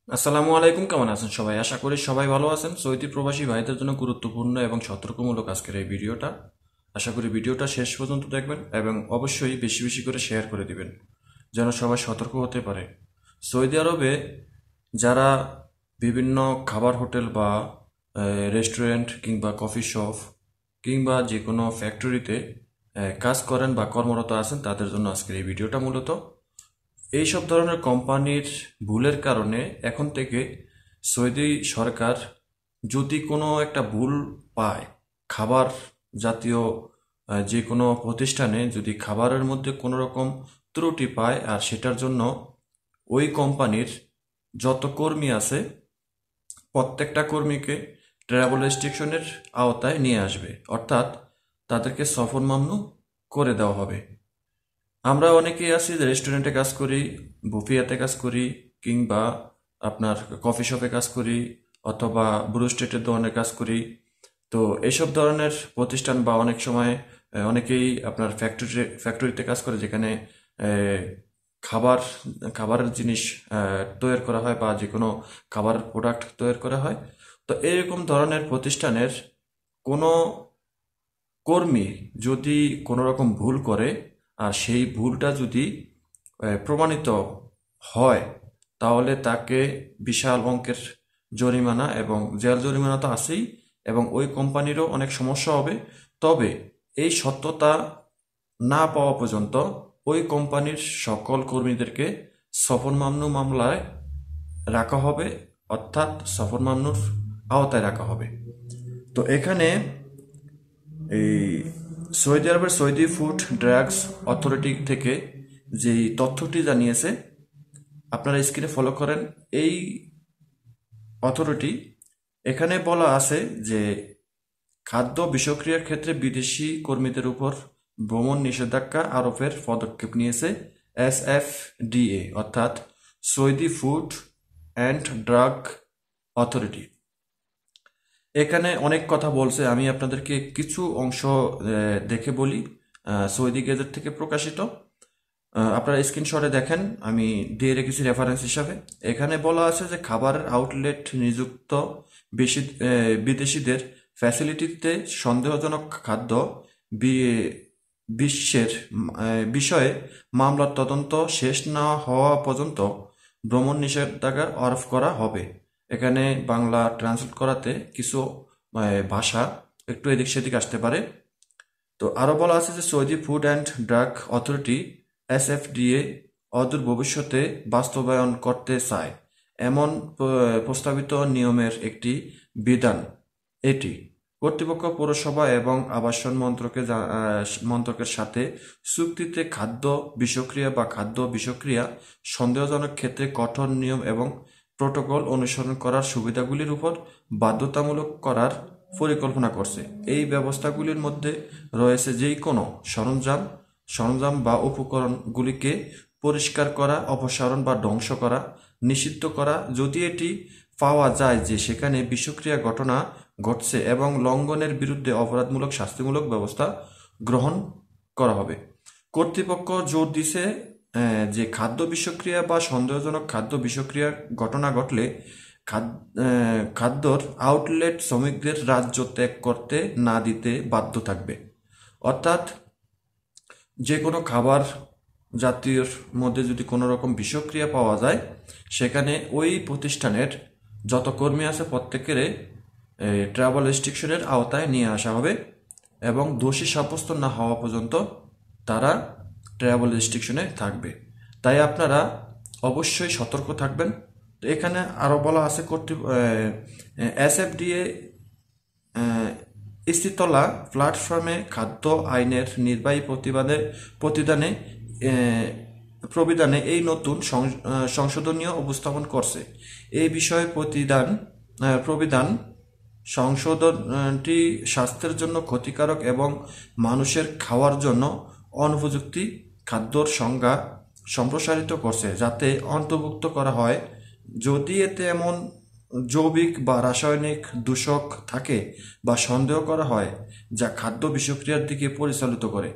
আসসালামু আলাইকুম, কেমন আছেন সবাই? আশা করি সবাই ভালো আছেন। সৌদি প্রবাসী ভাইদের জন্য গুরুত্বপূর্ণ এবং সতর্কমূলক আজকের এই ভিডিওটা। আশা করি ভিডিওটা শেষ পর্যন্ত দেখবেন এবং অবশ্যই বেশি বেশি করে শেয়ার করে দিবেন যেন সবাই সতর্ক হতে পারে। সৌদি আরবে যারা বিভিন্ন খাবার হোটেল বা রেস্টুরেন্ট কিংবা কফি শপ কিংবা যে কোনো ফ্যাক্টরিতে কাজ করেন বা কর্মরত আছেন তাদের জন্য আজকের এই ভিডিওটা মূলত এইসব ধরনের কোম্পানির ভুলের কারণে এখন থেকে সৌদি সরকার যদি কোনো একটা ভুল পায়, খাবার জাতীয় যে কোনো প্রতিষ্ঠানে যদি খাবারের মধ্যে কোনো রকম ত্রুটি পায় আর সেটার জন্য ওই কোম্পানির যত কর্মী আছে প্রত্যেকটা কর্মীকে ট্রাভেল রেস্ট্রিকশনের আওতায় নিয়ে আসবে, অর্থাৎ তাদেরকে সফর মামনু করে দেওয়া হবে। আমরা অনেকেই আছি যে রেস্টুরেন্টে কাজ করি, বুফিয়াতে কাজ করি, কিংবা আপনার কফি শপে কাজ করি, অথবা ব্রু স্টেটের দোকানে কাজ করি। তো এইসব ধরনের প্রতিষ্ঠান বা অনেক সময় অনেকেই আপনার ফ্যাক্টরিতে কাজ করে, যেখানে আহ, খাবার খাবারের জিনিস তৈরি করা হয় বা যে কোনো খাবারের প্রোডাক্ট তৈরি করা হয়। তো এরকম ধরনের প্রতিষ্ঠানের কোনো কর্মী যদি কোনো রকম ভুল করে আর সেই ভুলটা যদি প্রমাণিত হয়, তাহলে তাকে বিশাল অঙ্কের জরিমানা এবং জেল জরিমানা তো আছেই, এবং ওই কোম্পানিরও অনেক সমস্যা হবে। তবে এই সত্যতা না পাওয়া পর্যন্ত ওই কোম্পানির সকল কর্মীদেরকে সফর মামনু মামলায় রাখা হবে, অর্থাৎ সফর মামনুর আওতায় রাখা হবে। তো এখানে এই সৌদি আরবের সৌদি ফুড ড্রাগস অথরিটি থেকে যেই তথ্যটি জানিয়েছে, আপনারা স্ক্রিনে ফলো করেন। এই অথরিটি এখানে বলা আছে যে খাদ্য বিষক্রিয়ার ক্ষেত্রে বিদেশি কর্মীদের উপর ভ্রমণ নিষেধাজ্ঞা আরোপের পদক্ষেপ নিয়েছে এসএফডিএ, অর্থাৎ Saudi food and drug authority. এখানে অনেক কথা বলছে, আমি আপনাদেরকে কিছু অংশ দেখে বলি। সৌদি গেজেট থেকে প্রকাশিত, আপনারা স্ক্রিনশটে দেখেন, আমি দিয়ে রেখেছি রেফারেন্স হিসাবে। এখানে বলা আছে যে খাবারের আউটলেট নিযুক্ত বেশি বিদেশিদের ফ্যাসিলিটিতে সন্দেহজনক খাদ্য বি- বিশ্বের বিষয়ে মামলার তদন্ত শেষ না হওয়া পর্যন্ত ভ্রমণ নিষেধাজ্ঞা আরোপ করা হবে। এখানে বাংলা ট্রান্সলেট করাতে কিছু ভাষা একটু এদিক সেদিক আসতে পারে। তো আরও বলা আছে যে Saudi food and drug authority SFDA অদূর ভবিষ্যতে বাস্তবায়ন করতে চায় এমন প্রস্তাবিত নিয়মের একটি বিধান এটি। কর্তৃপক্ষ পৌরসভা এবং আবাসন মন্ত্রকের সাথে চুক্তিতে খাদ্য বিষক্রিয়া বা খাদ্য বিষক্রিয়া সন্দেহজনক ক্ষেত্রে কঠোর নিয়ম এবং প্রোটোকল অনুসরণ করার সুবিধাগুলির উপর বাধ্যতামূলক করার পরিকল্পনা করছে। এই ব্যবস্থাগুলির মধ্যে রয়েছে যেই কোনো সরঞ্জাম সরঞ্জাম বা উপকরণগুলিকে পরিষ্কার করা, অপসারণ বা ধ্বংস করা নিষিদ্ধ করা যদি এটি পাওয়া যায় যে সেখানে বিষক্রিয়া ঘটনা ঘটছে, এবং লঙ্ঘনের বিরুদ্ধে অপরাধমূলক শাস্তিমূলক ব্যবস্থা গ্রহণ করা হবে। কর্তৃপক্ষ জোর দিছে যে খাদ্য বিষক্রিয়া বা সন্দেহজনক খাদ্য বিষক্রিয়া ঘটনা ঘটলে খাদ্যর আউটলেট শ্রমিকদের রাজ্য ত্যাগ করতে না দিতে বাধ্য থাকবে। অর্থাৎ যে কোনো খাবার জাতীয়র মধ্যে যদি কোনো রকম বিষক্রিয়া পাওয়া যায়, সেখানে ওই প্রতিষ্ঠানের যত কর্মী আছে প্রত্যেকের ট্রাভেল রেস্ট্রিকশনের আওতায় নিয়ে আসা হবে, এবং দোষী সাব্যস্ত না হওয়া পর্যন্ত তারা ট্রাভেল রেস্ট্রিকশনে থাকবে। তাই আপনারা অবশ্যই সতর্ক থাকবেন। তো এখানে আরও বলা আছে এসএফডিএ স্থিতলা প্ল্যাটফর্মে খাদ্য আইনের নির্বাহী প্রতিদানে আহ, প্রবিধানে এই নতুন সংশোধনীয় উপস্থাপন করছে। এই বিষয়ে প্রবিধান সংশোধনটি স্বাস্থ্যের জন্য ক্ষতিকারক এবং মানুষের খাওয়ার জন্য অনুপযুক্ত খাদ্যর সংজ্ঞা সম্প্রসারিত করছে, যাতে অন্তর্ভুক্ত করা হয় যদি এতে এমন জৈবিক বা রাসায়নিক দূষক থাকে বা সন্দেহ করা হয় যা খাদ্য বিষক্রিয়ার দিকে পরিচালিত করে।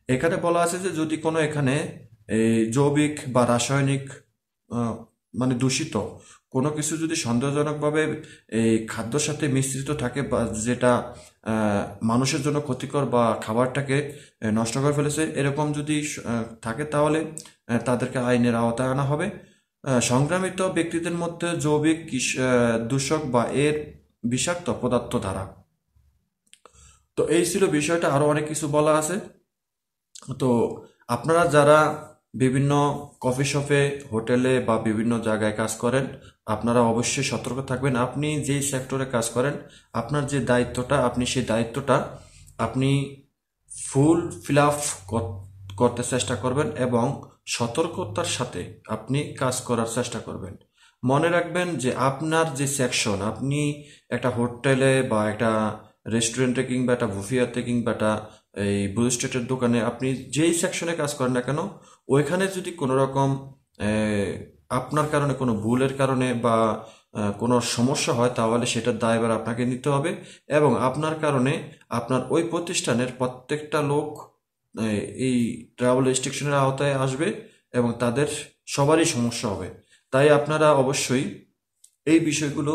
এখানে বলা আছে যে যদি কোনো এখানে এই জৈবিক বা রাসায়নিক আহ, মানে দূষিত কোনো কিছু যদি সন্দেহজনকভাবে এই খাদ্যর সাথে মিশ্রিত থাকে বা যেটা মানুষের জন্য ক্ষতিকর বা খাবারটাকে নষ্ট করে ফেলেছে, এরকম যদি থাকে তাহলে তাদেরকে আইনের আওতায় আনা হবে। সংক্রামিত ব্যক্তিদের মধ্যে জৈবিক দূষক বা এর বিষাক্ত পদার্থ দ্বারা। তো এই ছিল বিষয়টা, আরো অনেক কিছু বলা আছে। তো আপনারা যারা বিভিন্ন কফি শপে, হোটেলে বা বিভিন্ন জায়গায় কাজ করেন, আপনারা অবশ্যই সতর্ক থাকবেন। আপনি যেই সেক্টরে কাজ করেন, আপনার যে দায়িত্বটা, আপনি সেই দায়িত্বটা আপনি ফুল ফিল আপ করতে চেষ্টা করবেন এবং সতর্কতার সাথে আপনি কাজ করার চেষ্টা করবেন। মনে রাখবেন যে আপনার যে সেকশন, আপনি একটা হোটেলে বা একটা রেস্টুরেন্টে কিংবা একটা বুফিয়াতে কিংবা একটা এই ব্লু স্টেটের দোকানে আপনি যেই সেকশনে কাজ করেন না কেন, ওইখানে যদি কোনো রকম আপনার কারণে, কোনো ভুলের কারণে বা কোনো সমস্যা হয়, তাহলে সেটার দায়ভার আপনাকে নিতে হবে এবং আপনার কারণে আপনার ওই প্রতিষ্ঠানের প্রত্যেকটা লোক এই ট্রাভেল রেস্ট্রিকশনের আওতায় আসবে এবং তাদের সবারই সমস্যা হবে। তাই আপনারা অবশ্যই এই বিষয়গুলো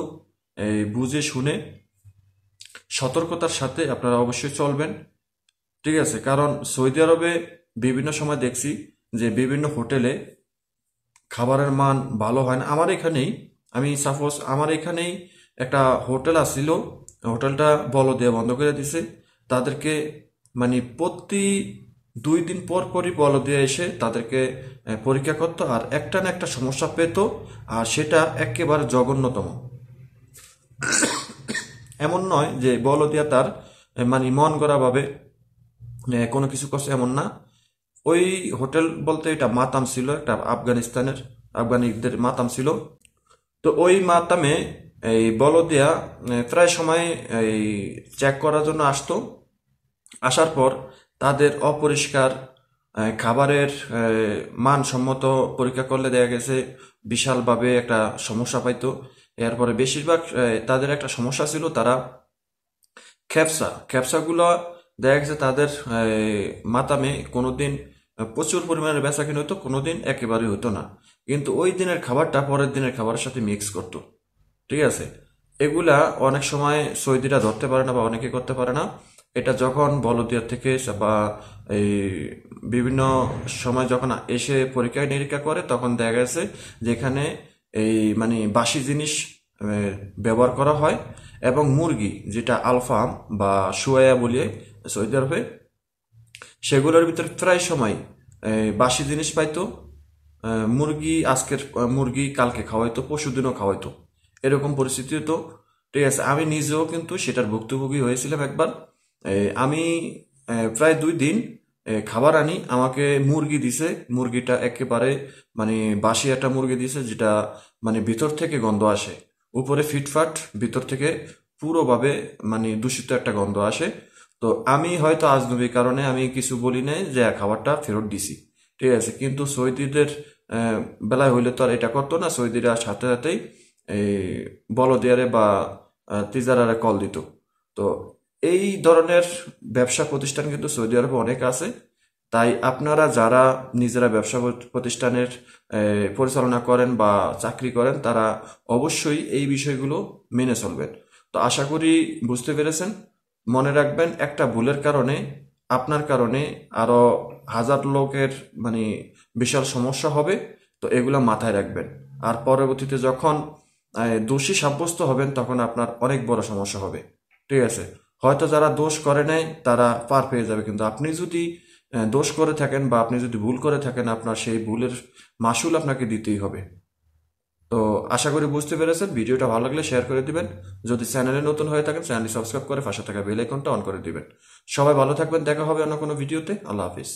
বুঝে শুনে সতর্কতার সাথে আপনারা অবশ্যই চলবেন। ঠিক আছে, কারণ সৌদি আরবে বিভিন্ন সময় দেখছি যে বিভিন্ন হোটেলে খাবারের মান ভালো হয় না। আমার এখানেই একটা হোটেল আসছিল, হোটেলটা বলদিয়া বন্ধ করে দিছে। তাদেরকে মানে প্রতি 2 দিন পর পরই বলদিয়া এসে তাদেরকে পরীক্ষা করতো, আর একটা না একটা সমস্যা পেত, আর সেটা একেবারে জঘন্যতম। এমন নয় যে বলদিয়া তার মানে মন গড়া ভাবে কোনো কিছু করছে, এমন না। ওই হোটেল বলতে এটা মাতাম ছিল, একটা আফগানিদের মাতাম ছিল। তো ওই মাতামে এই বলদিয়া প্রায় সময় এই চেক করার জন্য আসতো। আসার পর তাদের অপরিষ্কার খাবারের মানসম্মত পরীক্ষা করলে দেখা গেছে বিশালভাবে একটা সমস্যা পাইতো। এরপরে বেশিরভাগ তাদের একটা সমস্যা ছিল, তারা খ্যাপসাগুলো দেখা গেছে তাদের মাতামে কোনোদিন প্রচুর পরিমাণে বেচা কিনে হতো, কোনোদিন একেবারেই হতো না। কিন্তু ওই দিনের খাবারটা পরের দিনের খাবারের সাথে মিক্স করতো। ঠিক আছে, এগুলা অনেক সময় সৌদিরা ধরতে পারে না বা অনেকে করতে পারে না। এটা যখন বলদিয়া থেকে বা এই বিভিন্ন সময় যখন এসে পরীক্ষা নিরীক্ষা করে, তখন দেখা গেছে যেখানে এই মানে বাসি জিনিস ব্যবহার করা হয় এবং মুরগি, যেটা আলফাম বা সুয়ায়া বলিয়ে সৌদি আরবে, সেগুলোর ভিতরে প্রায় সময় বাসি জিনিস পাইতো। আজকের মুরগি কালকে খাওয়াইতো, পরশুদিনও খাওয়াইতো, এরকম পরিস্থিতি হতো। ঠিক আছে, আমি নিজেও কিন্তু সেটার ভুক্তভোগী হয়েছিলাম একবার। আমি প্রায় 2 দিন খাবার আনি, আমাকে মুরগি দিছে, মুরগিটা একেবারে মানে বাসি একটা মুরগি দিছে, যেটা মানে ভিতর থেকে গন্ধ আসে, উপরে ফিটফাট, ভিতর থেকে পুরোভাবে মানে দূষিত একটা গন্ধ আসে। তো আমি হয়তো আজনবী কারণে আমি কিছু বলি নাই, যে খাবারটা ফেরত দিছি। ঠিক আছে, কিন্তু সৌদিদের বেলায় হইলে তো আর এটা করতো না। সৌদিরা সাথে সাথেই এই বলদিয়ারে বা তিজারারে কল দিত। তো এই ধরনের ব্যবসা প্রতিষ্ঠান কিন্তু সৌদি আরবে অনেক আছে। তাই আপনারা যারা নিজেরা ব্যবসা প্রতিষ্ঠানের পরিচালনা করেন বা চাকরি করেন, তারা অবশ্যই এই বিষয়গুলো মেনে চলবেন। তো আশা করি বুঝতে পেরেছেন। মনে রাখবেন, একটা ভুলের কারণে আপনার কারণে আরো হাজার লোকের মানে বিশাল সমস্যা হবে। তো এগুলা মাথায় রাখবেন, আর পরবর্তীতে যখন দোষী সাব্যস্ত হবেন, তখন আপনার অনেক বড় সমস্যা হবে। ঠিক আছে, হয়তো যারা দোষ করে নেয় তারা পার পেয়ে যাবে, কিন্তু আপনি যদি দোষ করে থাকেন বা আপনি যদি ভুল করে থাকেন, আপনার সেই ভুলের মাসুল আপনাকে দিতেই হবে। তো আশা করি বুঝতে পেরেছেন। ভিডিওটা ভালো লাগলে শেয়ার করে দিবেন। যদি চ্যানেলে নতুন হয়ে থাকেন, চ্যানেলটি সাবস্ক্রাইব করে পাশে থাকা বেল আইকনটা অন করে দিবেন। সবাই ভালো থাকবেন, দেখা হবে অন্য কোনো ভিডিওতে। আল্লাহ হাফিজ।